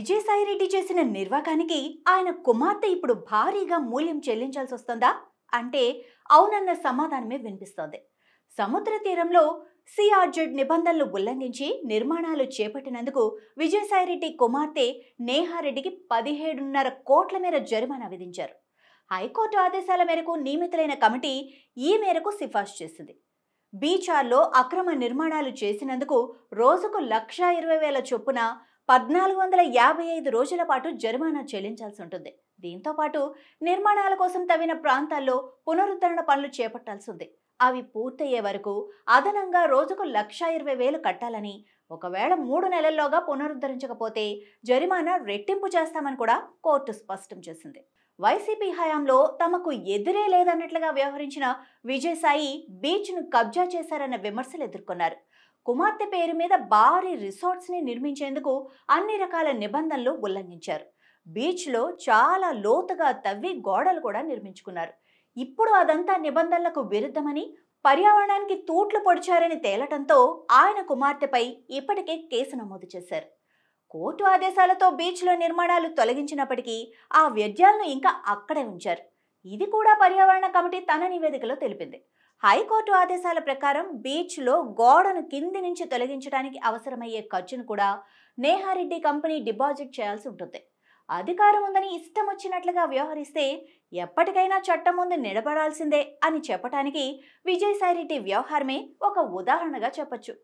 విజయసాయిరెడ్డి చేసిన నిర్వాకానికి ఆయన కుమార్తె ఇప్పుడు భారీగా మూల్యం చెల్లించాల్సి వస్తుందా అంటే అవునన్న సమాధానమే వినిపిస్తోంది. సముద్ర తీరంలో సిఆర్జెడ్ నిబంధనలు ఉల్లంఘించి నిర్మాణాలు చేపట్టినందుకు విజయసాయిరెడ్డి కుమార్తె నేహారెడ్డికి 17.5 కోట్ల మేర జరిమానా విధించారు. హైకోర్టు ఆదేశాల మేరకు నియమితులైన కమిటీ ఈ మేరకు సిఫార్సు చేసింది. బీచార్లో అక్రమ నిర్మాణాలు చేసినందుకు రోజుకు 1,20,000 చొప్పున 1,455 రోజుల పాటు జరిమానా చెల్లించాల్సి ఉంటుంది. దీంతో పాటు నిర్మాణాల కోసం తవ్విన ప్రాంతాల్లో పునరుద్ధరణ పనులు చేపట్టాల్సి ఉంది. అవి పూర్తయ్యే వరకు అదనంగా రోజుకు 1,20,000 కట్టాలని, ఒకవేళ 3 నెలల్లోగా పునరుద్ధరించకపోతే జరిమానా రెట్టింపు చేస్తామని కూడా కోర్టు స్పష్టం చేసింది. వైసీపీ హయాంలో తమకు ఎదురే లేదన్నట్లుగా వ్యవహరించిన విజయసాయి బీచ్ను కబ్జా చేశారన్న విమర్శలు ఎదుర్కొన్నారు. కుమార్తె పేరు మీద భారీ రిసార్ట్స్ని నిర్మించేందుకు అన్ని రకాల నిబంధనలు ఉల్లంఘించారు. బీచ్లో చాలా లోతుగా తవ్వి గోడలు కూడా నిర్మించుకున్నారు. ఇప్పుడు అదంతా నిబంధనలకు విరుద్ధమని, పర్యావరణానికి తూట్లు పొడిచారని తేలటంతో ఆయన కుమార్తెపై ఇప్పటికే కేసు నమోదు చేశారు. కోర్టు ఆదేశాలతో బీచ్లో నిర్మాణాలు తొలగించినప్పటికీ ఆ వ్యర్థాలను ఇంకా అక్కడే ఉంచారు. ఇది కూడా పర్యావరణ కమిటీ తన నివేదికలో తెలిపింది. హైకోర్టు ఆదేశాల ప్రకారం బీచ్లో గోడను కింది నుంచి తొలగించడానికి అవసరమయ్యే ఖర్చును కూడా నేహారెడ్డి కంపెనీ డిపాజిట్ చేయాల్సి ఉంటుంది. అధికారం ఉందని ఇష్టం వచ్చినట్లుగా వ్యవహరిస్తే ఎప్పటికైనా చట్టం ముందు నిలబడాల్సిందే అని చెప్పడానికి విజయసాయిరెడ్డి వ్యవహారమే ఒక ఉదాహరణగా చెప్పొచ్చు.